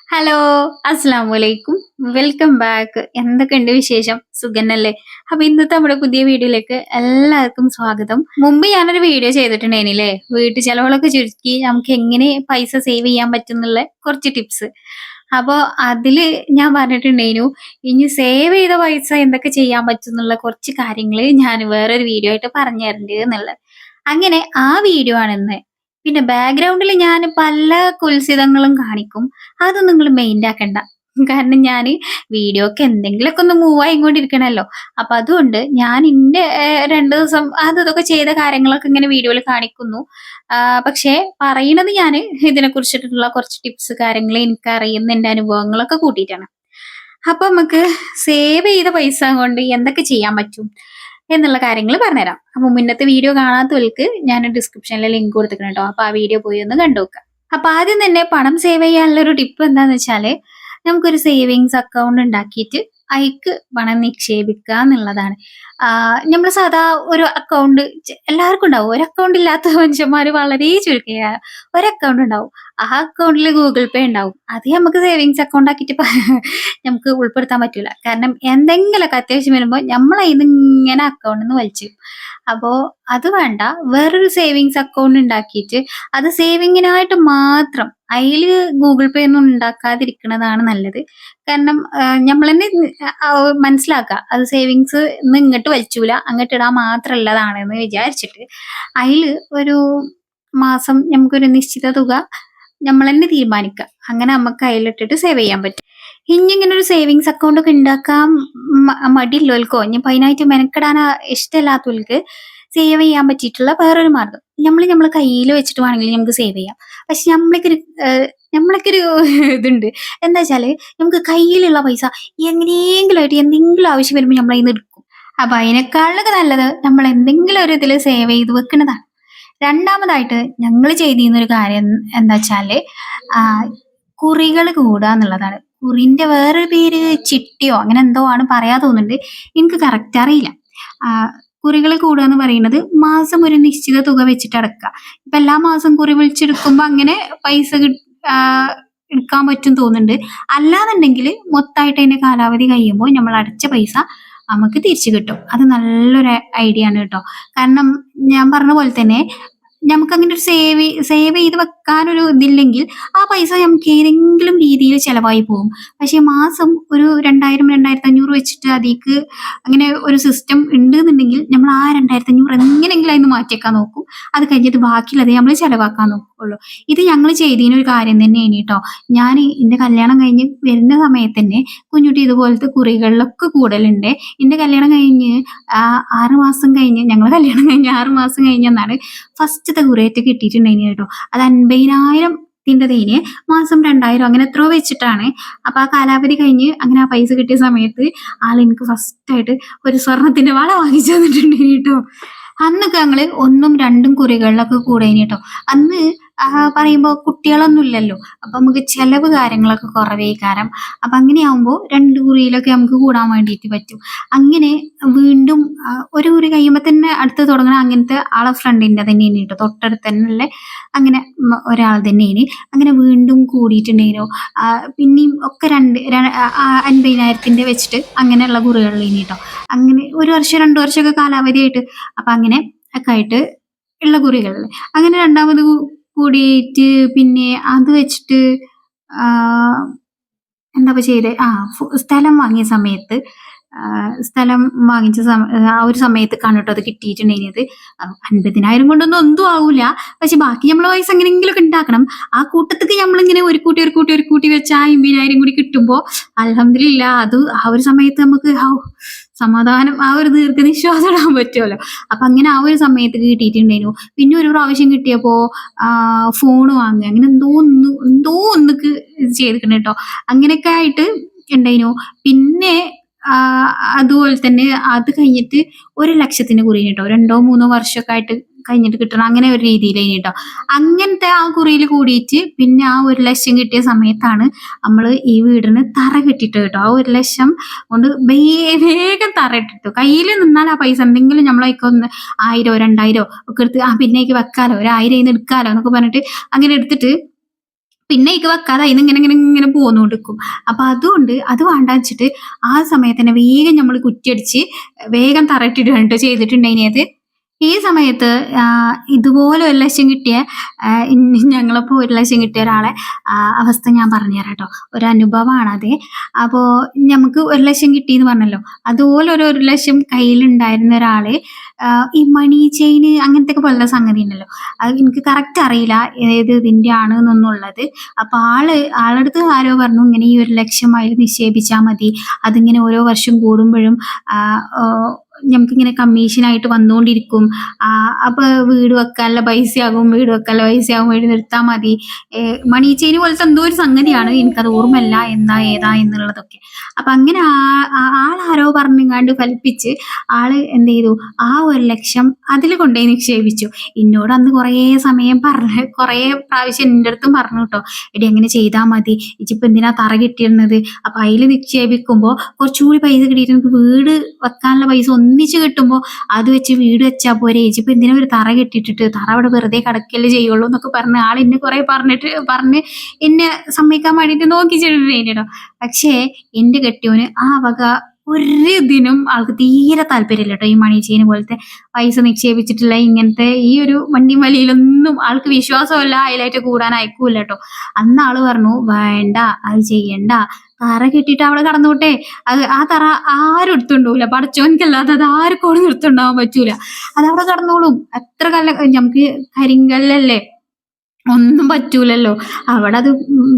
Hello, അസ്സലാമലൈക്കും. Welcome back. എന്തൊക്കെയുണ്ട് വിശേഷം? സുഖന്നല്ലേ? അപ്പൊ ഇന്നത്തെ നമ്മുടെ പുതിയ വീഡിയോയിലേക്ക് എല്ലാവർക്കും സ്വാഗതം. മുമ്പ് ഞാനൊരു വീഡിയോ ചെയ്തിട്ടുണ്ടായിരുന്നില്ലേ? വീട്ടു ചെലവുകളൊക്കെ ചുരുക്കി നമുക്ക് എങ്ങനെ പൈസ സേവ് ചെയ്യാൻ പറ്റും എന്നുള്ള കുറച്ച് ടിപ്സ്. അപ്പൊ അതില് ഞാൻ പറഞ്ഞിട്ടുണ്ടായിരുന്നു, ഇനി സേവ് ചെയ്ത പൈസ എന്തൊക്കെ ചെയ്യാൻ പറ്റും എന്നുള്ള കുറച്ച് കാര്യങ്ങള് ഞാൻ വേറൊരു വീഡിയോ ആയിട്ട് പറഞ്ഞു തരണ്ട് എന്നുള്ളത്. അങ്ങനെ ആ വീഡിയോ ആണിന്ന്. പിന്നെ ബാക്ക്ഗ്രൗണ്ടിൽ ഞാൻ പല കുൽസിതങ്ങളും കാണിക്കും. അതൊന്നും നിങ്ങള് മൈൻഡ് ആക്കണ്ട. കാരണം ഞാന് വീഡിയോക്ക് എന്തെങ്കിലുമൊക്കെ ഒന്ന് മൂവ് ആയിക്കൊണ്ടിരിക്കണല്ലോ. അപ്പൊ അതുകൊണ്ട് ഞാൻ ഇന്റെ 2 ദിവസം അത് ഇതൊക്കെ ചെയ്ത കാര്യങ്ങളൊക്കെ ഇങ്ങനെ വീഡിയോയിൽ കാണിക്കുന്നു. പക്ഷേ പറയണത് ഞാന് ഇതിനെ കുറിച്ചിട്ടുള്ള കുറച്ച് ടിപ്സ് കാര്യങ്ങൾ എനിക്കറിയുന്ന എന്റെ അനുഭവങ്ങളൊക്കെ കൂട്ടിയിട്ടാണ്. അപ്പൊ നമുക്ക് സേവ് ചെയ്ത പൈസ കൊണ്ട് എന്തൊക്കെ ചെയ്യാൻ പറ്റും എന്നുള്ള കാര്യങ്ങൾ പറഞ്ഞുതരാം. അപ്പൊ മുന്നത്തെ വീഡിയോ കാണാത്തവർക്ക് ഞാൻ ഡിസ്ക്രിപ്ഷനിൽ ലിങ്ക് കൊടുത്തിട്ടുണ്ട് കേട്ടോ. അപ്പൊ ആ വീഡിയോ പോയി ഒന്ന് കണ്ടു നോക്കുക. അപ്പൊ ആദ്യം തന്നെ പണം സേവ് ചെയ്യാനുള്ള ഒരു ടിപ്പ് എന്താന്ന് വെച്ചാല് നമുക്കൊരു സേവിങ്സ് അക്കൗണ്ട് ഉണ്ടാക്കിയിട്ട് അയക്ക് പണം നിക്ഷേപിക്കുക എന്നുള്ളതാണ്. നമ്മൾ സാധാ ഒരു അക്കൗണ്ട് എല്ലാവർക്കും ഉണ്ടാവും. ഒരു അക്കൗണ്ട് ഇല്ലാത്ത മനുഷ്യന്മാർ വളരെ ചുരുക്കമാണ്. ഒരു അക്കൗണ്ട് ഉണ്ടാവും. ആ അക്കൗണ്ടിൽ ഗൂഗിൾ പേ ഉണ്ടാവും. അത് നമുക്ക് സേവിങ്സ് അക്കൗണ്ട് ആക്കിയിട്ട് നമുക്ക് ഉൾപ്പെടുത്താൻ പറ്റൂല. കാരണം എന്തെങ്കിലുമൊക്കെ അത്യാവശ്യം വരുമ്പോൾ നമ്മൾ അതിന് ഇങ്ങനെ അക്കൗണ്ടിൽ നിന്ന് വലിച്ചു. അപ്പോ അത് വേണ്ട. വേറൊരു സേവിങ്സ് അക്കൗണ്ട് ഉണ്ടാക്കിയിട്ട് അത് സേവിങ്ങിനായിട്ട് മാത്രം അയില് ഗൂഗിൾ പേ ഒന്നും ഉണ്ടാക്കാതിരിക്കുന്നതാണ് നല്ലത്. കാരണം ഞമ്മളന്നെ മനസ്സിലാക്കുക അത് സേവിങ്സ് ഇന്ന് ഇങ്ങോട്ട് വലിച്ചൂല അങ്ങോട്ട് ഇടാൻ മാത്രമുള്ളതാണെന്ന് വിചാരിച്ചിട്ട് അയില് ഒരു മാസം നമുക്കൊരു നിശ്ചിത തുക നമ്മളന്നെ തീരുമാനിക്കുക. അങ്ങനെ നമുക്ക് അതിലിട്ടിട്ട് സേവ് ചെയ്യാൻ പറ്റും. ഇനി ഇങ്ങനെ ഒരു സേവിങ്സ് അക്കൗണ്ട് ഒക്കെ ഉണ്ടാക്കാൻ മടിയുള്ളവർക്കോ ഇനിയിപ്പോ അതിനായിട്ട് മെനക്കെടാൻ ഇഷ്ടമില്ലാത്തവർക്ക് സേവ് ചെയ്യാൻ പറ്റിയിട്ടുള്ള വേറൊരു മാർഗം നമ്മളെ കയ്യിൽ വെച്ചിട്ട് വേണമെങ്കിൽ നമുക്ക് സേവ് ചെയ്യാം. പക്ഷെ നമ്മളൊക്കെ ഒരു ഇതുണ്ട്. എന്താ വെച്ചാല് നമുക്ക് കയ്യിലുള്ള പൈസ എങ്ങനെയെങ്കിലും ആയിട്ട് എന്തെങ്കിലും ആവശ്യം വരുമ്പോൾ നമ്മൾ അതിൽ നിന്ന് എടുക്കും. അപ്പൊ അതിനേക്കാളൊക്കെ നല്ലത് നമ്മൾ എന്തെങ്കിലും ഒരു ഇതിൽ സേവ് ചെയ്ത് വെക്കുന്നതാണ്. രണ്ടാമതായിട്ട് ഞങ്ങൾ ചെയ്തിരുന്ന ഒരു കാര്യം എന്താ വെച്ചാല് കുറികൾ കൂടുക എന്നുള്ളതാണ്. കുറിന്റെ വേറൊരു പേര് ചിട്ടിയോ അങ്ങനെ എന്തോ ആണ് പറയാ തോന്നുന്നുണ്ട്. എനിക്ക് കറക്റ്റ് അറിയില്ല. ആ, കുറികൾ കൂടുക എന്ന് പറയുന്നത് മാസം ഒരു നിശ്ചിത തുക വെച്ചിട്ട് അടക്കുക. ഇപ്പൊ എല്ലാ മാസം കുറി വിളിച്ചെടുക്കുമ്പോ അങ്ങനെ പൈസ എടുക്കാൻ പറ്റും തോന്നുന്നുണ്ട്. അല്ലാന്നുണ്ടെങ്കിൽ മൊത്തമായിട്ട് അതിന്റെ കാലാവധി കഴിയുമ്പോൾ നമ്മൾ അടച്ച പൈസ നമുക്ക് തിരിച്ചു കിട്ടും. അത് നല്ലൊരു ഐഡിയ ആണ് കേട്ടോ. കാരണം ഞാൻ പറഞ്ഞ പോലെ തന്നെ നമുക്കങ്ങനെ ഒരു സേവ് ചെയ്ത് വെക്കാനൊരു ഇതില്ലെങ്കിൽ ആ പൈസ നമുക്ക് ഏതെങ്കിലും രീതിയിൽ ചെലവായി പോകും. പക്ഷെ മാസം ഒരു 2000 2500 വെച്ചിട്ട് അതിലേക്ക് അങ്ങനെ ഒരു സിസ്റ്റം ഉണ്ടെന്നുണ്ടെങ്കിൽ നമ്മൾ ആ 2500 എങ്ങനെയെങ്കിലും അതിന് മാറ്റിയേക്കാൻ നോക്കും. അത് കഴിഞ്ഞിട്ട് ബാക്കിയുള്ളത് നമ്മൾ ചെലവാക്കാൻ നോക്കുള്ളൂ. ഇത് ഞങ്ങൾ ചെയ്തതിന് ഒരു കാര്യം തന്നെയാണ് കേട്ടോ. ഞാൻ എന്റെ കല്യാണം കഴിഞ്ഞ് വരുന്ന സമയത്ത് തന്നെ കുഞ്ഞുട്ടി ഇതുപോലത്തെ കുറികളിലൊക്കെ കൂടലുണ്ട്. എന്റെ കല്യാണം കഴിഞ്ഞ് 6 മാസം കഴിഞ്ഞ് ഞങ്ങൾ കല്യാണം കഴിഞ്ഞ് 6 മാസം കഴിഞ്ഞെന്നാണ് ഫസ്റ്റത്തെ കുറിയേറ്റ് കിട്ടിയിട്ടുണ്ടായിന് കേട്ടോ. അത് 50,000 ത്തിൻ്റെതേന് മാസം 2000 അങ്ങനെ എത്രയോ വെച്ചിട്ടാണ്. അപ്പൊ ആ കാലാവധി കഴിഞ്ഞ് അങ്ങനെ ആ പൈസ കിട്ടിയ സമയത്ത് എനിക്ക് ഫസ്റ്റ് ആയിട്ട് ഒരു സ്വർണത്തിന്റെ വള വാങ്ങിച്ചു തന്നിട്ടുണ്ടായിന് കേട്ടോ. അന്നൊക്കെ ഞങ്ങള് 1ഉം 2ഉം കുറികളിലൊക്കെ കൂടേനി കേട്ടോ. അന്ന് പറയുമ്പോ കുട്ടികളൊന്നും ഇല്ലല്ലോ. അപ്പൊ നമുക്ക് ചെലവ് കാര്യങ്ങളൊക്കെ കുറവേക്കാരം. അപ്പൊ അങ്ങനെയാവുമ്പോ 2 കുറിയിലൊക്കെ നമുക്ക് കൂടാൻ വേണ്ടിയിട്ട് പറ്റും. അങ്ങനെ വീണ്ടും ഒരു കുറി കഴിയുമ്പോ തന്നെ അടുത്ത് തുടങ്ങണ അങ്ങനത്തെ ആളെ ഫ്രണ്ടിന്റെ തന്നെയാണ് കേട്ടോ. തൊട്ടടുത്ത് തന്നെ ഉള്ള അങ്ങനെ ഒരാൾ തന്നെയാണ്. അങ്ങനെ വീണ്ടും കൂടിയിട്ടുണ്ടായിരുന്നു. പിന്നെയും ഒക്കെ 50,000 വെച്ചിട്ട് അങ്ങനെയുള്ള കുറികളിലേനി കേട്ടോ. അങ്ങനെ 1 വർഷം 2 വർഷമൊക്കെ കാലാവധിയായിട്ട് അപ്പൊ അങ്ങനെ ഒക്കെ ആയിട്ട് ഉള്ള കുറികളില് അങ്ങനെ രണ്ടാമത് കൂടിയിട്ട് പിന്നെ അത് വെച്ചിട്ട് എന്താ ചെയ്തേ സ്ഥലം വാങ്ങിയ സമയത്ത് സ്ഥലം വാങ്ങിച്ച ആ ഒരു സമയത്തൊക്കെയാണ് കേട്ടോ അത് കിട്ടിയിട്ടുണ്ടായിരുന്നത്. 50,000 കൊണ്ടൊന്നും എന്തും ആവൂല. പക്ഷെ ബാക്കി നമ്മളെ പൈസ എങ്ങനെയെങ്കിലുമൊക്കെ ഉണ്ടാക്കണം. ആ കൂട്ടത്തിക്ക് നമ്മളിങ്ങനെ ഒരു കൂട്ടി വെച്ച് ആ 50,000 കൂടി കിട്ടുമ്പോ അൽഹംദുലില്ലാ അത് ആ ഒരു സമയത്ത് നമുക്ക് സമാധാനം ആ ഒരു ദീർഘനിശ്വാസം ഇടാൻ പറ്റുമല്ലോ. അപ്പൊ അങ്ങനെ ആ ഒരു സമയത്ത് കിട്ടിയിട്ടുണ്ടായിരുന്നു. പിന്നെ ഒരു പ്രാവശ്യം കിട്ടിയപ്പോ ഫോൺ വാങ്ങുക അങ്ങനെ എന്തോ ഒന്ന് ചെയ്തിട്ടുണ്ട് കേട്ടോ. അങ്ങനെയൊക്കെ ആയിട്ട് ഉണ്ടായിരുന്നു. പിന്നെ അതുപോലെ തന്നെ അത് കഴിഞ്ഞിട്ട് 1,00,000 കുറി കേട്ടോ. 2 3 വർഷമൊക്കെ ആയിട്ട് കഴിഞ്ഞിട്ട് കിട്ടണം അങ്ങനെ ഒരു രീതിയിലേനി കേട്ടോ. അങ്ങനത്തെ ആ കുറിയിൽ കൂടിയിട്ട് പിന്നെ ആ 1,00,000 കിട്ടിയ സമയത്താണ് നമ്മൾ ഈ വീടിന് തറ കെട്ടിട്ട് കേട്ടോ. ആ 1,00,000 കൊണ്ട് വേഗം തറ ഇട്ടിട്ടു. കയ്യിൽ നിന്നാൽ ആ പൈസ എന്തെങ്കിലും നമ്മളൊക്കെ ഒന്ന് 1000 2000 ഒക്കെ എടുത്ത് പിന്നേക്ക് വെക്കാലോ, ഒരു 1000 എടുക്കാലോ എന്നൊക്കെ പറഞ്ഞിട്ട് അങ്ങനെ എടുത്തിട്ട് പിന്നെ എനിക്ക് വെക്കാതെ അതിന്ന് ഇങ്ങനെ ഇങ്ങനെ ഇങ്ങനെ പോന്നുകൊണ്ടിരിക്കും. അപ്പൊ അതുകൊണ്ട് അത് വേണ്ട വെച്ചിട്ട് ആ സമയത്ത് തന്നെ വേഗം നമ്മൾ കുറ്റിയടിച്ച് വേഗം തറയിട്ടിടുകയാണ് ട്ടോ ചെയ്തിട്ടുണ്ടായിനിയത്. ഈ സമയത്ത് ഇതുപോലെ 1,00,000 കിട്ടിയ ഞങ്ങളപ്പോ 1,00,000 കിട്ടിയ ഒരാളെ അവസ്ഥ ഞാൻ പറഞ്ഞുതരാട്ടോ. ഒരു അനുഭവമാണത്. അപ്പോ നമുക്ക് 1,00,000 കിട്ടീന്ന് പറഞ്ഞല്ലോ. അതുപോലെ ഒരു 1,00,000 കയ്യിലുണ്ടായിരുന്ന ഒരാള് ഈ മണി ചെയിന് അങ്ങനത്തെയൊക്കെ പോലുള്ള സംഗതി ഉണ്ടല്ലോ. അത് എനിക്ക് കറക്റ്റ് അറിയില്ല ഏത് ഇതിന്റെ ആണ്ന്നൊന്നുള്ളത്. അപ്പൊ ആളടുത്ത് ആരോ പറഞ്ഞു ഇങ്ങനെ ഈ 1,00,000 അതിൽ നിക്ഷേപിച്ചാ മതി. അതിങ്ങനെ ഓരോ വർഷം കൂടുമ്പഴും നമുക്കിങ്ങനെ കമ്മീഷനായിട്ട് വന്നോണ്ടിരിക്കും. അപ്പൊ വീട് വെക്കാനുള്ള പൈസയാകും, വീട് വെക്കാനുള്ള പൈസയാകും വേണ്ടി നിർത്താ മതി. മണി ചെയിൻ പോലത്തെ എന്തോ ഒരു സംഗതിയാണ്. എനിക്കത് ഓർമ്മല്ല എന്താ ഏതാ എന്നുള്ളതൊക്കെ. അപ്പൊ അങ്ങനെ ആളാരോ പറഞ്ഞെങ്ങാണ്ട് ഫലിപ്പിച്ച് ആള് എന്ത് ചെയ്തു, ആ 1,00,000 അതില് കൊണ്ടോയി നിക്ഷേപിച്ചു. എന്നോട് അന്ന് സമയം കുറേ പ്രാവശ്യം എൻ്റെ അടുത്തും പറഞ്ഞു ട്ടോ. എടി അങ്ങനെ ചെയ്താ മതി. ഇജ്ജിപ്പോ എന്തിനാ തറ കെട്ടിയിടുന്നത്? അപ്പൊ അതില് നിക്ഷേപിക്കുമ്പോ കുറച്ചുകൂടി പൈസ കിട്ടിയിട്ട് നമുക്ക് വീട് വെക്കാനുള്ള പൈസ ഒന്നിച്ച് കിട്ടുമ്പോ അത് വെച്ച് വീട് വെച്ചാ പോരെ. ഇജ്ജിപ്പോ എന്തിനാ ഒരു തറ കെട്ടിയിട്ടിട്ട്? തറ അവിടെ വെറുതെ കിടക്കല്ലേ ചെയ്യുള്ളൂ എന്നൊക്കെ പറഞ്ഞ് ആൾ എന്നെ കുറെ പറഞ്ഞ് എന്നെ സമ്മതിക്കാൻ വേണ്ടിയിട്ട് നോക്കിച്ചിട്ടുണ്ടോ. പക്ഷേ എന്റെ കെട്ടിയോന് ആ വക ഒരു ഇതിനും ആൾക്ക് തീരെ താല്പര്യമില്ല ട്ടോ. ഈ മണി ചെയിൻ പോലത്തെ പൈസ നിക്ഷേപിച്ചിട്ടുള്ള ഇങ്ങനത്തെ ഈ ഒരു വണ്ടിയും വലിയിലൊന്നും ആൾക്ക് വിശ്വാസമല്ല. അതിലായിട്ട് കൂടാൻ അയക്കൂല ട്ടോ. അന്ന് ആള് പറഞ്ഞു വേണ്ട, അത് ചെയ്യണ്ട, തറ കെട്ടിയിട്ട് അവിടെ കടന്നോട്ടെ. ആ തറ ആരും എടുത്തുണ്ടാവൂല. പടച്ചോൻക്കല്ലാതെ അത് ആർക്കും എടുത്തുണ്ടാവാൻ പറ്റൂല. അതവിടെ കടന്നോളും. എത്ര നമുക്ക് കരിങ്കല്ലല്ലേ, ഒന്നും പറ്റൂലല്ലോ. അവിടെ അത്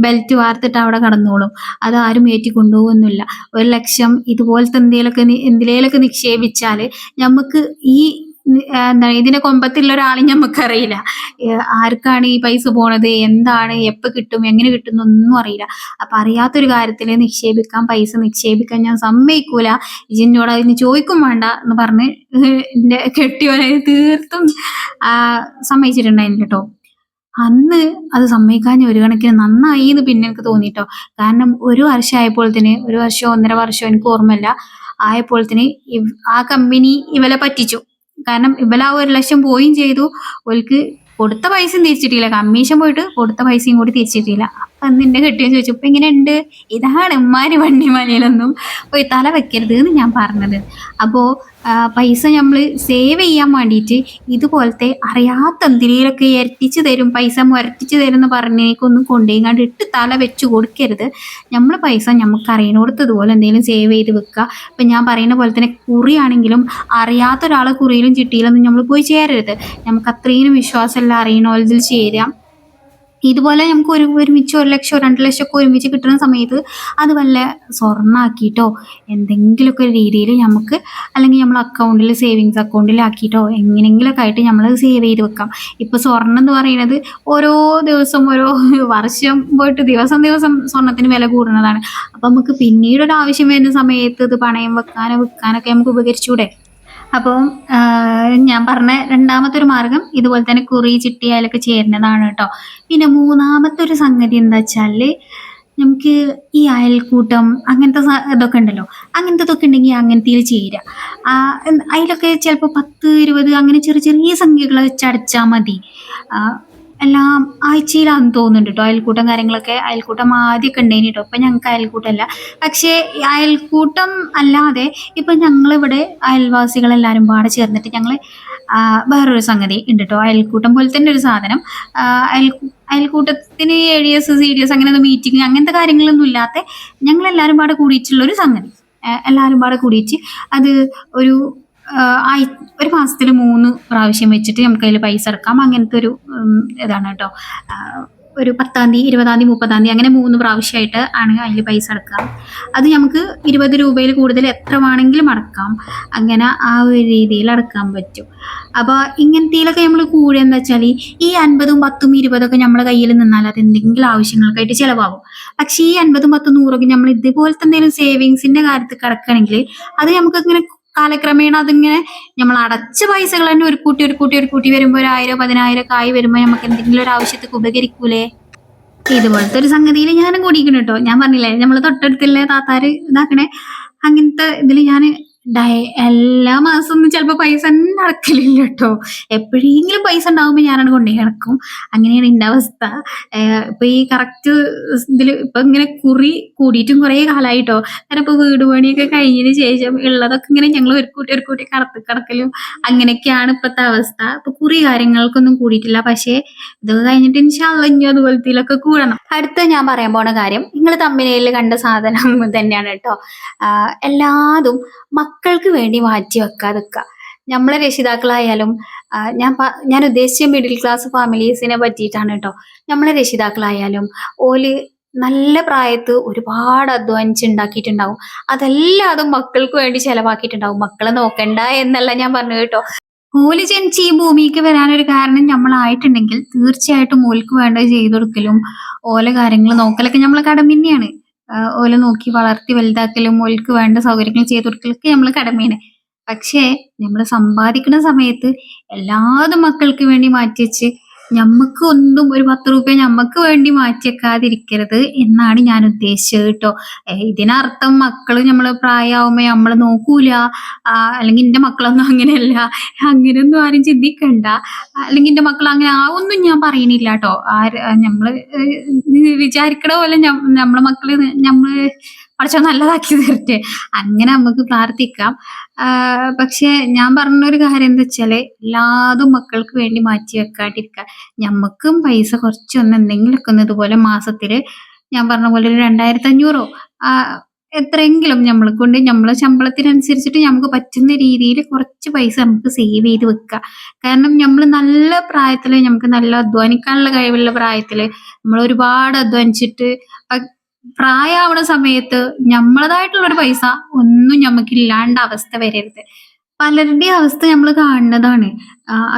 ബെൽറ്റ് വാർത്തിട്ട് അവിടെ കടന്നോളും. അതാരും ഏറ്റി കൊണ്ടുപോകൊന്നുമില്ല. 1,00,000 ഇതുപോലത്തെ എന്തിലേലൊക്കെ നിക്ഷേപിച്ചാല് ഞമ്മക്ക് ഈ എന്താണ് ഇതിന്റെ കൊമ്പത്തുള്ള ഒരാളെയും ഞമ്മക്കറിയില്ല. ആർക്കാണ് ഈ പൈസ പോണത്, എന്താണ്, എപ്പോ കിട്ടും, എങ്ങനെ കിട്ടും എന്നൊന്നും അറിയില്ല. അപ്പൊ അറിയാത്തൊരു കാര്യത്തില് പൈസ നിക്ഷേപിക്കാൻ ഞാൻ സമ്മതിക്കൂല. ഇജ്ജ് അതിന് ചോദിക്കും വേണ്ട എന്ന് പറഞ്ഞ് എന്റെ കെട്ടിയോനെ തീർത്തും സമ്മതിച്ചിട്ടുണ്ടായിരുന്നു ട്ടോ. അന്ന് അത് സമ്മതിക്കാഞ്ഞ ഒരു കണക്കിന് നന്നായിന്ന് പിന്നെ എനിക്ക് തോന്നിട്ടോ. കാരണം ഒരു വർഷം ആയപ്പോഴത്തേന്, 1 വർഷമോ 1.5 വർഷമോ എനിക്ക് ഓർമ്മയില്ല, ആയപ്പോഴത്തേന് ആ കമ്പനി ഇവലെ പറ്റിച്ചു. കാരണം ഇവലെ ആ 1,00,000 പോയും ചെയ്തു. ഓൽക്ക് കൊടുത്ത പൈസയും തിരിച്ചിട്ടില്ല. കമ്മീഷൻ പോയിട്ട് കൊടുത്ത പൈസയും കൂടി തിരിച്ചിട്ടില്ല. അപ്പൊ അന്ന് എന്റെ കെട്ടിയോൻ ചോദിച്ചു ഇപ്പൊ എങ്ങനെയുണ്ട്? ഇതാണ് ഉമ്മാരി വണ്ടിമലയിലൊന്നും പോയി തല വെക്കരുത് എന്ന് ഞാൻ പറഞ്ഞത്. അപ്പോ പൈസ നമ്മൾ സേവ് ചെയ്യാൻ വേണ്ടിയിട്ട് ഇതുപോലത്തെ അറിയാത്ത എന്തിനേലൊക്കെ ഇരട്ടിച്ച് തരും, പൈസ മുരട്ടിച്ച് തരും എന്ന് പറഞ്ഞേക്കൊന്നും കൊണ്ടുപോയിങ്ങാണ്ട് ഇട്ട് തല വെച്ച് കൊടുക്കരുത്. നമ്മൾ പൈസ നമുക്ക് അറിയണോടത്ത് ഇതുപോലെ എന്തെങ്കിലും സേവ് ചെയ്ത് വെക്കുക. ഇപ്പം ഞാൻ പറയുന്ന പോലെ തന്നെ കുറിയാണെങ്കിലും അറിയാത്ത ഒരാളെ കുറിയിലും ചിട്ടിയിലൊന്നും നമ്മൾ പോയി ചേരരുത്. നമുക്ക് അത്രയും വിശ്വാസമല്ല അറിയണോലതിൽ ചേരാം. ഇതുപോലെ നമുക്ക് ഒരുമിച്ച് 1,00,000 2,00,000 ഒക്കെ ഒരുമിച്ച് കിട്ടുന്ന സമയത്ത് അത് വല്ല സ്വർണ്ണാക്കിയിട്ടോ എന്തെങ്കിലുമൊക്കെ ഒരു രീതിയിൽ നമുക്ക്, അല്ലെങ്കിൽ നമ്മൾ അക്കൗണ്ടിൽ സേവിങ്സ് അക്കൗണ്ടിലാക്കിയിട്ടോ എങ്ങനെയെങ്കിലുമൊക്കെ ആയിട്ട് നമ്മൾ സേവ് ചെയ്ത് വെക്കാം. ഇപ്പോൾ സ്വർണ്ണം എന്ന് പറയുന്നത് ഓരോ ദിവസം ഓരോ വർഷം പോയിട്ട് ദിവസം സ്വർണ്ണത്തിന് വില കൂടുന്നതാണ്. അപ്പം നമുക്ക് പിന്നീട് ഒരു ആവശ്യം വരുന്ന സമയത്ത് ഇത് പണയം വെക്കാനോ വിൽക്കാനൊക്കെ നമുക്ക് ഉപകരിച്ചൂടെ. അപ്പം ഞാൻ പറഞ്ഞ രണ്ടാമത്തെ ഒരു മാർഗം ഇതുപോലെ തന്നെ കുറി ചിട്ടി അതിലൊക്കെ ചേരുന്നതാണ് കേട്ടോ. പിന്നെ മൂന്നാമത്തെ ഒരു സംഗതി എന്താ വെച്ചാല് നമുക്ക് ഈ അയൽക്കൂട്ടം അങ്ങനത്തെ ഇതൊക്കെ ഉണ്ടല്ലോ, അങ്ങനത്തതൊക്കെ ഉണ്ടെങ്കിൽ അങ്ങനത്തേൽ ചേരുക. അതിലൊക്കെ ചിലപ്പോൾ 10, 20 അങ്ങനെ ചെറിയ ചെറിയ സംഖ്യകൾ വെച്ച് അടച്ചാൽ മതി. എല്ലാം ആഴ്ചയിലാന്ന് തോന്നുന്നുണ്ട് കേട്ടോ അയൽക്കൂട്ടം കാര്യങ്ങളൊക്കെ. അയൽക്കൂട്ടം ആദ്യമൊക്കെ ഉണ്ടായിന് കേട്ടോ. ഇപ്പം ഞങ്ങൾക്ക് അയൽക്കൂട്ടമല്ല. പക്ഷേ അയൽക്കൂട്ടം അല്ലാതെ ഇപ്പം ഞങ്ങളിവിടെ അയൽവാസികളെല്ലാവരും പാടെ ചേർന്നിട്ട് ഞങ്ങൾ വേറൊരു സംഗതി ഉണ്ട് കേട്ടോ. അയൽക്കൂട്ടം പോലെ തന്നെ ഒരു സാധനം. അയൽക്കൂട്ടത്തിന് ADS CDS അങ്ങനെയൊന്നും മീറ്റിംഗ് അങ്ങനത്തെ കാര്യങ്ങളൊന്നും ഇല്ലാത്ത ഞങ്ങളെല്ലാവരും പാടെ കൂടിയിട്ടുള്ളൊരു സംഗതി. എല്ലാവരും പാടെ കൂടിയിട്ട് അത് ഒരു ഒരു മാസത്തിൽ 3 പ്രാവശ്യം വെച്ചിട്ട് നമുക്ക് അതിൽ പൈസ അടക്കാം. അങ്ങനത്തെ ഒരു ഇതാണ് കേട്ടോ. ഒരു 10-ാം തീയതി, 20-ാം തീയതി, 30-ാം തീയതി അങ്ങനെ 3 പ്രാവശ്യമായിട്ട് ആണ് അതിൽ പൈസ അടക്കുക. അത് നമുക്ക് 20 രൂപയിൽ കൂടുതൽ എത്ര വേണമെങ്കിലും അടക്കാം. അങ്ങനെ ആ ഒരു രീതിയിൽ അടക്കാൻ പറ്റും. അപ്പോൾ ഇങ്ങനത്തേലൊക്കെ നമ്മൾ കൂടെ എന്താ വെച്ചാൽ ഈ 50ഉം 10ഉം 20ഒക്കെ നമ്മുടെ കയ്യിൽ നിന്നാൽ അത് എന്തെങ്കിലും ആവശ്യങ്ങൾക്കായിട്ട് ചിലവാകും. പക്ഷേ ഈ 50ഉം 10ഉം 100ഒക്കെ നമ്മൾ ഇതുപോലത്തെ എന്തെങ്കിലും സേവിങ്സിന്റെ കാര്യത്തിൽ കിടക്കുകയാണെങ്കിൽ അത് നമുക്ക് ഇങ്ങനെ കാലക്രമേണ അതിങ്ങനെ നമ്മൾ അടച്ച പൈസകൾ തന്നെ ഒരു കൂട്ടി വരുമ്പോൾ 1,000 10,000 ഒക്കെ ആയി വരുമ്പോൾ നമുക്ക് എന്തെങ്കിലും ഒരു ആവശ്യത്തേക്ക് ഉപകരിക്കൂലേ. ഇതുപോലത്തെ ഒരു സംഗതിയിൽ ഞാനും കൂടിക്കണം കേട്ടോ. ഞാൻ പറഞ്ഞില്ലേ നമ്മൾ തൊട്ടടുത്തുള്ള താത്താര് ഇതാക്കണേ അങ്ങനത്തെ ഇതിൽ ഞാൻ എല്ലാ മാസമൊന്നും ചിലപ്പോ പൈസ തന്നെ അടക്കലില്ല കേട്ടോ. എപ്പോഴെങ്കിലും പൈസ ഉണ്ടാവുമ്പോ ഞാനങ്ങട് കൊണ്ടോയി അടക്കും. അങ്ങനെയാണ് എന്റെ അവസ്ഥ. ഇപ്പൊ ഈ കറക്റ്റ് ഇതില് ഇപ്പൊ ഇങ്ങനെ കുറി കൂടിയിട്ടും കുറേ കാലായിട്ടോ. കാരണം ഇപ്പൊ വീട് പണിയൊക്കെ കഴിഞ്ഞതിന് ശേഷം ഉള്ളതൊക്കെ ഇങ്ങനെ ഞങ്ങൾ ഒരു കൂട്ടി കടക്കലും അങ്ങനെയൊക്കെയാണ് ഇപ്പത്തെ അവസ്ഥ. ഇപ്പൊ കുറി കാര്യങ്ങൾക്കൊന്നും കൂടിയിട്ടില്ല. പക്ഷേ ഇതൊക്കെ കഴിഞ്ഞിട്ട് ഇൻഷാ അള്ളാ ഇനി അതുപോലത്തേലൊക്കെ കൂടണം. അടുത്ത ഞാൻ പറയാൻ പോണ കാര്യം നിങ്ങൾ തമ്മിൽ കണ്ട സാധനം തന്നെയാണ് കേട്ടോ. എല്ലാതും മക്കൾക്ക് വേണ്ടി മാറ്റി വെക്കാതിരിക്കുക. നമ്മളെ രക്ഷിതാക്കളായാലും ഞാൻ ഉദ്ദേശിച്ച മിഡിൽ ക്ലാസ് ഫാമിലീസിനെ പറ്റിയിട്ടാണ് കേട്ടോ. നമ്മളെ രക്ഷിതാക്കളായാലും ഓല് നല്ല പ്രായത്ത് ഒരുപാട് അധ്വാനിച്ചുണ്ടാക്കിയിട്ടുണ്ടാവും. അതെല്ലാതും മക്കൾക്ക് വേണ്ടി ചെലവാക്കിയിട്ടുണ്ടാവും. മക്കളെ നോക്കണ്ട എന്നല്ല ഞാൻ പറഞ്ഞു കേട്ടോ. ഓല് ജനിച്ച് ഈ ഭൂമിക്ക് വരാനൊരു കാരണം നമ്മളായിട്ടുണ്ടെങ്കിൽ തീർച്ചയായിട്ടും ഓൽക്ക് വേണ്ടത് ചെയ്തു കൊടുക്കലും ഓലെ കാര്യങ്ങൾ നോക്കലൊക്കെ നമ്മളെ കടമ തന്നെയാണ്. ഓലെ നോക്കി വളർത്തി വലുതാക്കലും ഓൽക്ക് വേണ്ട സൗകര്യങ്ങൾ ചെയ്തു കൊടുക്കലൊക്കെ നമ്മളെ കടമയാണ്. പക്ഷേ നമ്മള് സമ്പാദിക്കുന്ന സമയത്ത് എല്ലാതും മക്കൾക്ക് വേണ്ടി മാറ്റിവെച്ച് ഞമ്മക്ക് ഒന്നും ഒരു 10 രൂപ ഞമ്മക്ക് വേണ്ടി മാറ്റി വെക്കാതിരിക്കരുത് എന്നാണ് ഞാൻ ഉദ്ദേശിച്ചത് കേട്ടോ. ഇതിനർത്ഥം മക്കള് നമ്മള് പ്രായമാകുമ്പോ നമ്മള് നോക്കൂല, അല്ലെങ്കിൽ എന്റെ മക്കളൊന്നും അങ്ങനെയല്ല, അങ്ങനെയൊന്നും ആരും ചിന്തിക്കണ്ട. അല്ലെങ്കിൽ എന്റെ മക്കൾ അങ്ങനെ ആവൊന്നും ഞാൻ പറയണില്ല കേട്ടോ. നമ്മള് വിചാരിക്കണ പോലെ നമ്മളെ മക്കള് നമ്മള് പടച്ചോൻ നല്ലതാക്കി തരട്ടെ, അങ്ങനെ നമുക്ക് പ്രാർത്ഥിക്കാം. പക്ഷെ ഞാൻ പറഞ്ഞൊരു കാര്യം എന്താ വെച്ചാല് എല്ലാതും മക്കൾക്ക് വേണ്ടി മാറ്റി വെക്കാണ്ടിരിക്കുക. ഞമ്മക്കും പൈസ കുറച്ചൊന്ന് എന്തെങ്കിലുമൊക്കെ ഒന്ന് ഇതുപോലെ മാസത്തില് ഞാൻ പറഞ്ഞ പോലെ ഒരു 2500 എത്രയെങ്കിലും നമ്മളെ കൊണ്ട് നമ്മളെ ശമ്പളത്തിനനുസരിച്ചിട്ട് നമുക്ക് പറ്റുന്ന രീതിയിൽ കുറച്ച് പൈസ നമുക്ക് സേവ് ചെയ്ത് വെക്കുക. കാരണം നമ്മൾ നല്ല പ്രായത്തില് നമുക്ക് നല്ല അധ്വാനിക്കാനുള്ള കഴിവുള്ള പ്രായത്തില് നമ്മൾ ഒരുപാട് അധ്വാനിച്ചിട്ട് പ്രായമാവണ സമയത്ത് നമ്മളതായിട്ടുള്ള ഒരു പൈസ ഒന്നും ഞമ്മക്കില്ലാണ്ട അവസ്ഥ വരരുത്. പലരുടെയും അവസ്ഥ നമ്മൾ കാണുന്നതാണ്.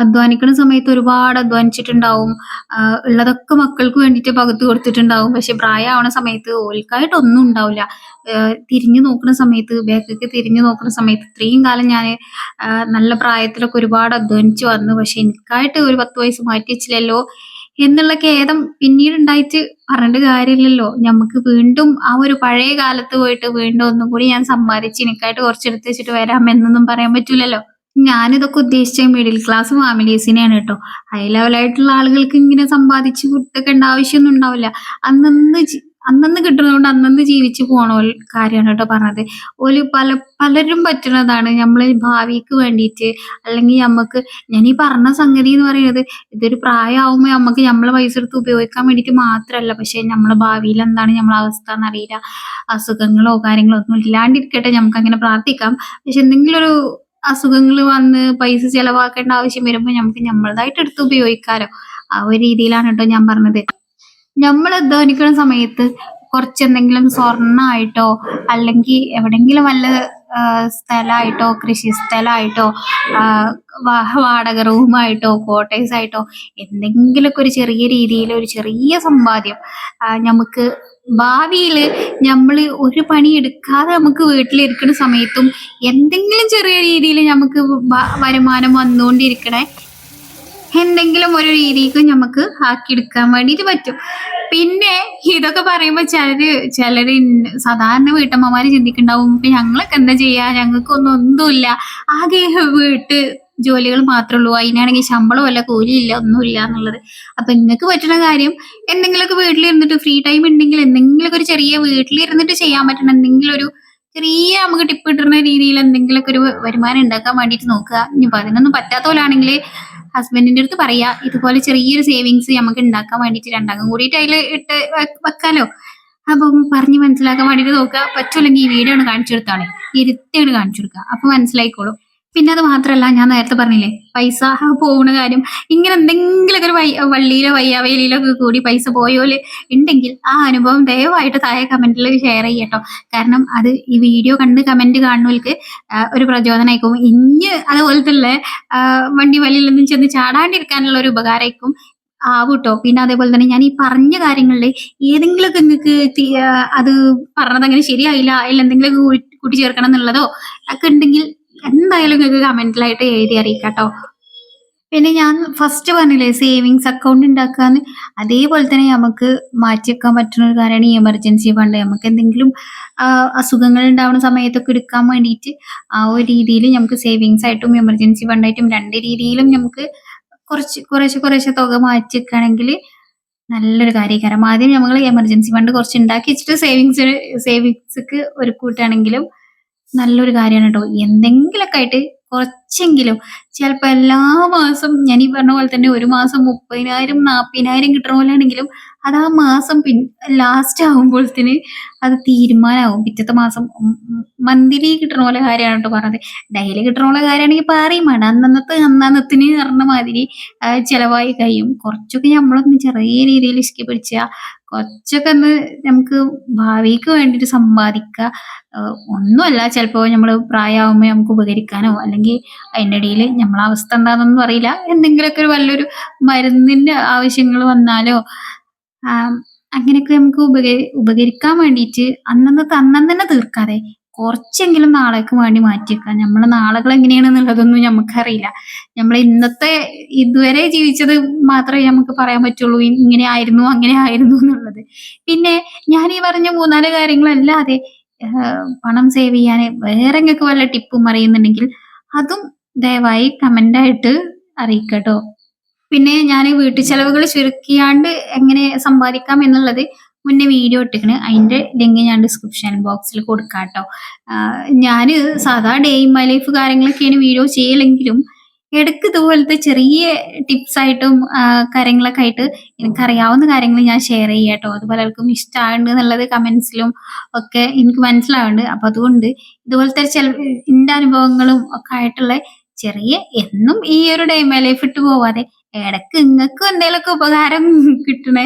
അധ്വാനിക്കണ സമയത്ത് ഒരുപാട് അധ്വാനിച്ചിട്ടുണ്ടാവും. ഉള്ളതൊക്കെ മക്കൾക്ക് വേണ്ടിയിട്ട് പകുത്ത് കൊടുത്തിട്ടുണ്ടാവും. പക്ഷെ പ്രായമാവണ സമയത്ത് ഓൽക്കായിട്ട് ഒന്നും ഉണ്ടാവില്ല. തിരിഞ്ഞു നോക്കുന്ന സമയത്ത് ബാക്കിലേക്ക് തിരിഞ്ഞു നോക്കുന്ന സമയത്ത് ഇത്രയും കാലം ഞാന് നല്ല പ്രായത്തിലൊക്കെ ഒരുപാട് അധ്വാനിച്ചു വന്നു. പക്ഷെ എനിക്കായിട്ട് ഒരു 10 വയസ്സ് മാറ്റി വെച്ചില്ലല്ലോ എന്നുള്ള ഖേദം പിന്നീട് ഉണ്ടായിട്ട് പറഞ്ഞിട്ട് കാര്യമില്ലല്ലോ. നമുക്ക് വീണ്ടും ആ ഒരു പഴയ കാലത്ത് പോയിട്ട് വീണ്ടും ഒന്നും കൂടി ഞാൻ സമ്പാദിച്ച് എനിക്കായിട്ട് കുറച്ചെടുത്ത് വെച്ചിട്ട് വരാം എന്നൊന്നും പറയാൻ പറ്റൂലല്ലോ. ഞാനിതൊക്കെ ഉദ്ദേശിച്ച മിഡിൽ ക്ലാസ് ഫാമിലീസിനെയാണ് കേട്ടോ. ഹൈ ലെവലായിട്ടുള്ള ആളുകൾക്ക് ഇങ്ങനെ സമ്പാദിച്ച് കൊടുത്തേക്കേണ്ട ആവശ്യമൊന്നും ഉണ്ടാവില്ല. അന്നന്ന് അന്നന്ന് കിട്ടുന്നതുകൊണ്ട് അന്നന്ന് ജീവിച്ചു പോണ കാര്യമാണ് കേട്ടോ പറഞ്ഞത്. പലരും പറ്റുന്നതാണ് നമ്മള് ഭാവിക്ക് വേണ്ടിയിട്ട്. അല്ലെങ്കിൽ നമ്മക്ക് ഞാൻ ഈ പറഞ്ഞ സംഗതി എന്ന് പറയുന്നത് ഇതൊരു പ്രായമാകുമ്പോ നമ്മക്ക് നമ്മളെ പൈസ എടുത്ത് ഉപയോഗിക്കാൻ വേണ്ടിയിട്ട് മാത്രല്ല. പക്ഷെ നമ്മളെ ഭാവിയിൽ എന്താണ് നമ്മളെ അവസ്ഥ എന്നറിയില്ല. അസുഖങ്ങളോ കാര്യങ്ങളോ ഒന്നും ഇല്ലാണ്ടിരിക്കട്ടെ, നമുക്ക് അങ്ങനെ പ്രാർത്ഥിക്കാം. പക്ഷെ എന്തെങ്കിലും ഒരു അസുഖങ്ങൾ വന്ന് പൈസ ചെലവാക്കേണ്ട ആവശ്യം വരുമ്പോ നമുക്ക് നമ്മളതായിട്ട് എടുത്ത് ഉപയോഗിക്കാലോ. ആ ഒരു രീതിയിലാണ് കേട്ടോ ഞാൻ പറഞ്ഞത്. നമ്മൾ അധ്വാനിക്കുന്ന സമയത്ത് കുറച്ചെന്തെങ്കിലും സ്വർണ്ണായിട്ടോ അല്ലെങ്കിൽ എവിടെങ്കിലും വല്ല സ്ഥലമായിട്ടോ കൃഷി സ്ഥലമായിട്ടോ വാടക റൂമായിട്ടോ ക്വാർട്ടേഴ്സ് ആയിട്ടോ എന്തെങ്കിലുമൊക്കെ ഒരു ചെറിയ രീതിയിൽ ഒരു ചെറിയ സമ്പാദ്യം നമുക്ക് ഭാവിയില് നമ്മള് ഒരു പണി എടുക്കാതെ നമുക്ക് വീട്ടിലിരിക്കുന്ന സമയത്തും എന്തെങ്കിലും ചെറിയ രീതിയിൽ നമുക്ക് വരുമാനം വന്നുകൊണ്ടിരിക്കണേ എന്തെങ്കിലും ഒരു രീതിക്ക് നമുക്ക് ആക്കിയെടുക്കാൻ വേണ്ടിയിട്ട് പറ്റും. പിന്നെ ഇതൊക്കെ പറയുമ്പോ ചിലര് സാധാരണ വീട്ടമ്മമാര് ചിന്തിക്കുന്നുണ്ടാവും ഇപ്പൊ ഞങ്ങളൊക്കെ എന്താ ചെയ്യാ, ഞങ്ങൾക്കൊന്നും ഒന്നുമില്ല, ആകെ വീട്ട് ജോലികൾ മാത്രമേ ഉള്ളൂ, അതിനാണെങ്കിൽ ശമ്പളമല്ല കൂലിയില്ല ഒന്നുമില്ല എന്നുള്ളത്. അപ്പൊ നിങ്ങൾക്ക് പറ്റുന്ന കാര്യം എന്തെങ്കിലുമൊക്കെ വീട്ടിലിരുന്നിട്ട് ഫ്രീ ടൈം ഉണ്ടെങ്കിൽ എന്തെങ്കിലുമൊക്കെ ഒരു ചെറിയ വീട്ടിലിരുന്നിട്ട് ചെയ്യാൻ പറ്റുന്ന എന്തെങ്കിലും ഒരു ചെറിയ നമുക്ക് ടിപ്പ് കിട്ടുന്ന രീതിയിൽ എന്തെങ്കിലുമൊക്കെ ഒരു വരുമാനം ഉണ്ടാക്കാൻ വേണ്ടിയിട്ട് നോക്കുക. ഇനിയിപ്പോ അതിനൊന്നും പറ്റാത്ത പോലാണെങ്കിൽ ഹസ്ബൻഡിന്റെ അടുത്ത് പറയാ ഇതുപോലെ ചെറിയൊരു സേവിങ്സ് നമുക്ക് ഉണ്ടാക്കാൻ വേണ്ടിയിട്ട് രണ്ടാക്കും കൂടിയിട്ട് അതിൽ ഇട്ട് വെക്കാലോ. അപ്പം പറഞ്ഞ് മനസ്സിലാക്കാൻ വേണ്ടിയിട്ട് നോക്കുക. പറ്റൂല്ലെങ്കിൽ ഈ വീഡിയോ ആണ് കാണിച്ചു കൊടുത്താണ്, ഇരുത്തിയാണ് കാണിച്ചു കൊടുക്കുക, അപ്പൊ മനസ്സിലായിക്കോളും. പിന്നെ അത് മാത്രല്ല ഞാൻ നേരത്തെ പറഞ്ഞില്ലേ പൈസ പോകുന്ന കാര്യം, ഇങ്ങനെ എന്തെങ്കിലുമൊക്കെ ഒരു വള്ളിയിലോ വയ്യാവയിലോ ഒക്കെ കൂടി പൈസ പോയോല് ഉണ്ടെങ്കിൽ ആ അനുഭവം ദയവായിട്ട് താഴെ കമന്റിൽ ഷെയർ ചെയ്യട്ടോ. കാരണം അത് ഈ വീഡിയോ കണ്ട് കമന്റ് കാണുന്നവർക്ക് ഒരു പ്രചോദനമായിരിക്കും. അതുപോലത്തെ വണ്ടി വലിയിലൊന്നും ചെന്ന് ചാടാണ്ടിരിക്കാനുള്ള ഒരു ഉപകാരമായിരിക്കും ആവൂട്ടോ. പിന്നെ അതേപോലെ തന്നെ ഞാൻ ഈ പറഞ്ഞ കാര്യങ്ങളിൽ ഏതെങ്കിലുമൊക്കെ നിങ്ങൾക്ക് അത് പറഞ്ഞത് അങ്ങനെ ശരിയായില്ല, അതിൽ എന്തെങ്കിലും കൂട്ടിച്ചേർക്കണം എന്നുള്ളതോ ഒക്കെ ഉണ്ടെങ്കിൽ എന്തായാലും നിങ്ങൾക്ക് കമന്റിലായിട്ട് എഴുതി അറിയിക്കാട്ടോ. പിന്നെ ഞാൻ ഫസ്റ്റ് പറഞ്ഞില്ലേ സേവിങ്സ് അക്കൗണ്ട് ഉണ്ടാക്കാന്ന്. അതേപോലെ തന്നെ നമുക്ക് മാറ്റി വെക്കാൻ പറ്റുന്ന ഒരു കാര്യമാണ് ഈ എമർജൻസി ഫണ്ട്. നമുക്ക് എന്തെങ്കിലും അസുഖങ്ങൾ ഉണ്ടാവുന്ന സമയത്തൊക്കെ എടുക്കാൻ വേണ്ടിയിട്ട് ആ ഒരു രീതിയിൽ നമുക്ക് സേവിങ്സ് ആയിട്ടും എമർജൻസി ഫണ്ടായിട്ടും 2 രീതിയിലും നമുക്ക് കുറേശ്ശെ തുക മാറ്റി വെക്കാണെങ്കിൽ നല്ലൊരു കാര്യേക്കാരം. ആദ്യം നമ്മള് എമർജൻസി ഫണ്ട് കുറച്ച് ഉണ്ടാക്കി വെച്ചിട്ട് സേവിങ്സ്‌ക്ക് ഒരു കൂട്ടാണെങ്കിലും നല്ലൊരു കാര്യമാണ് ട്ടോ. എന്തെങ്കിലൊക്കെ ആയിട്ട് കുറച്ചെങ്കിലും ചിലപ്പോ എല്ലാ മാസം ഞാൻ ഈ പറഞ്ഞ പോലെ തന്നെ ഒരു മാസം 30,000 40,000 കിട്ടണ പോലെയാണെങ്കിലും അത് ആ മാസം ലാസ്റ്റ് ആകുമ്പോഴത്തേന് അത് തീരുമാനാവും. പിറ്റത്തെ മാസം മന്ത്ലി കിട്ടണ പോലെ കാര്യമാണ് ട്ടോ പറഞ്ഞത്. ഡെയിലി കിട്ടണ പോലെ കാര്യമാണെങ്കിൽ പറയും വേണ്ട. അന്നന്നത്തിന് പറഞ്ഞ മാതിരി ചെലവായി കഴിയും. കുറച്ചൊക്കെ നമ്മളൊന്ന് ചെറിയ രീതിയിൽ ഇസ്കി പിടിച്ചാ കുറച്ചൊക്കെ ഒന്ന് നമുക്ക് ഭാവിക്ക് വേണ്ടിയിട്ട് സമ്പാദിക്ക. ഒന്നുമല്ല ചിലപ്പോ നമ്മള് പ്രായമാകുമ്പോ നമുക്ക് ഉപകരിക്കാനോ അല്ലെങ്കിൽ അതിന്റെ ഇടയിൽ നമ്മളെ അവസ്ഥ എന്താന്നൊന്നും അറിയില്ല. എന്തെങ്കിലുമൊക്കെ ഒരു വല്ലൊരു മരുന്നിന്റെ ആവശ്യങ്ങൾ വന്നാലോ ആഹ് അങ്ങനെയൊക്കെ നമുക്ക് ഉപകരിക്കാൻ വേണ്ടിയിട്ട് അന്നന്നെ തീർക്കാതെ കുറച്ചെങ്കിലും നാളേക്ക് വേണ്ടി മാറ്റി വെക്കാം. നമ്മളെ നാളുകൾ എങ്ങനെയാണെന്നുള്ളതൊന്നും നമുക്കറിയില്ല. നമ്മള് ഇന്നത്തെ ഇതുവരെ ജീവിച്ചത് മാത്രമേ നമുക്ക് പറയാൻ പറ്റുള്ളൂ. ഇങ്ങനെ ആയിരുന്നു, അങ്ങനെ ആയിരുന്നു എന്നുള്ളത്. പിന്നെ ഞാൻ ഈ പറഞ്ഞ 3, 4 കാര്യങ്ങളല്ലാതെ പണം സേവ് ചെയ്യാന് വേറെ ഇങ്ങക്ക് വല്ല ടിപ്പും അറിയുന്നുണ്ടെങ്കിൽ അതും ദയവായി കമന്റായിട്ട് അറിയിക്കട്ടോ. പിന്നെ ഞാന് വീട്ടുചെലവുകൾ ചുരുക്കിയാണ്ട് എങ്ങനെ സമ്പാദിക്കാം എന്നുള്ളത് മുന്നേ വീഡിയോ ഇട്ടിക്കണ്. അതിന്റെ ലിങ്ക് ഞാൻ ഡിസ്ക്രിപ്ഷൻ ബോക്സിൽ കൊടുക്കാട്ടോ. ഞാന് സാധാ ഡേ ഇൻ മൈ ലൈഫ് കാര്യങ്ങളൊക്കെയാണ് വീഡിയോ ചെയ്യലെങ്കിലും ഇടയ്ക്ക് ഇതുപോലത്തെ ചെറിയ ടിപ്സ് ആയിട്ടും കാര്യങ്ങളൊക്കെ ആയിട്ട് എനിക്കറിയാവുന്ന കാര്യങ്ങൾ ഞാൻ ഷെയർ ചെയ്യാട്ടോ. അത് പലർക്കും ഇഷ്ടമാകുന്നുണ്ട് എന്നുള്ളത് കമന്റ്സിലും ഒക്കെ എനിക്ക് മനസ്സിലാവുന്നുണ്ട്. അപ്പൊ അതുകൊണ്ട് ഇതുപോലത്തെ എന്റെ അനുഭവങ്ങളും ഒക്കെ ആയിട്ടുള്ള ചെറിയ എന്നും ഈ ഒരു ഡേ മൈ ലൈഫ് ഇട്ട് പോവാതെ ഇടയ്ക്ക് ഇങ്ങക്കും എന്തേലൊക്കെ ഉപകാരം കിട്ടണ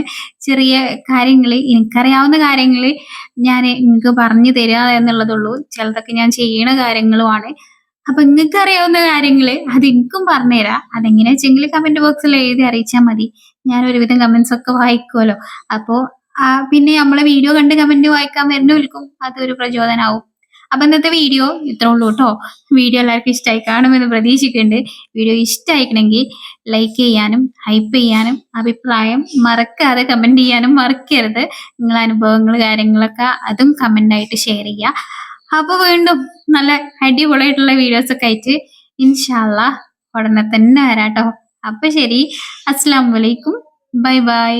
ചെറിയ കാര്യങ്ങള് എനിക്കറിയാവുന്ന കാര്യങ്ങള് ഞാന് ഇങ്ങക്ക് പറഞ്ഞു തരിക എന്നുള്ളതുള്ളൂ. ചിലതൊക്കെ ഞാൻ ചെയ്യണ കാര്യങ്ങളുമാണ്. അപ്പൊ ഇങ്ങക്ക് അറിയാവുന്ന കാര്യങ്ങള് അത് എനിക്കും പറഞ്ഞു തരാം. അതെങ്ങനെ വെച്ചെങ്കിൽ കമന്റ് ബോക്സിൽ എഴുതി അറിയിച്ചാൽ മതി. ഞാൻ ഒരുവിധം കമന്റ്സ് ഒക്കെ വായിക്കുമല്ലോ. അപ്പൊ പിന്നെ നമ്മളെ വീഡിയോ കണ്ട് കമന്റ് വായിക്കാൻ വരുന്നവർക്കും അതൊരു പ്രചോദനാവും. അപ്പൊ ഇന്നത്തെ വീഡിയോ ഇത്രേ ഉള്ളൂ ട്ടോ. വീഡിയോ എല്ലാവർക്കും ഇഷ്ടമായി കാണുമെന്ന് പ്രതീക്ഷിക്കുന്നുണ്ട്. വീഡിയോ ഇഷ്ടമായിക്കണമെങ്കിൽ ലൈക്ക് ചെയ്യാനും ഹൈപ്പ് ചെയ്യാനും അഭിപ്രായം മറക്കാതെ കമന്റ് ചെയ്യാനും മറക്കരുത്. നിങ്ങളെ അനുഭവങ്ങൾ കാര്യങ്ങളൊക്കെ അതും കമന്റ് ആയിട്ട് ഷെയർ ചെയ്യുക. അപ്പൊ വീണ്ടും നല്ല അടിപൊളിയായിട്ടുള്ള വീഡിയോസ് ഒക്കെ ആയിട്ട് ഇൻഷാ അള്ളാ ഉടനെ തന്നെ വരാട്ടോ. അപ്പൊ ശരി, അസ്സലാമു അലൈക്കും, ബൈ ബൈ.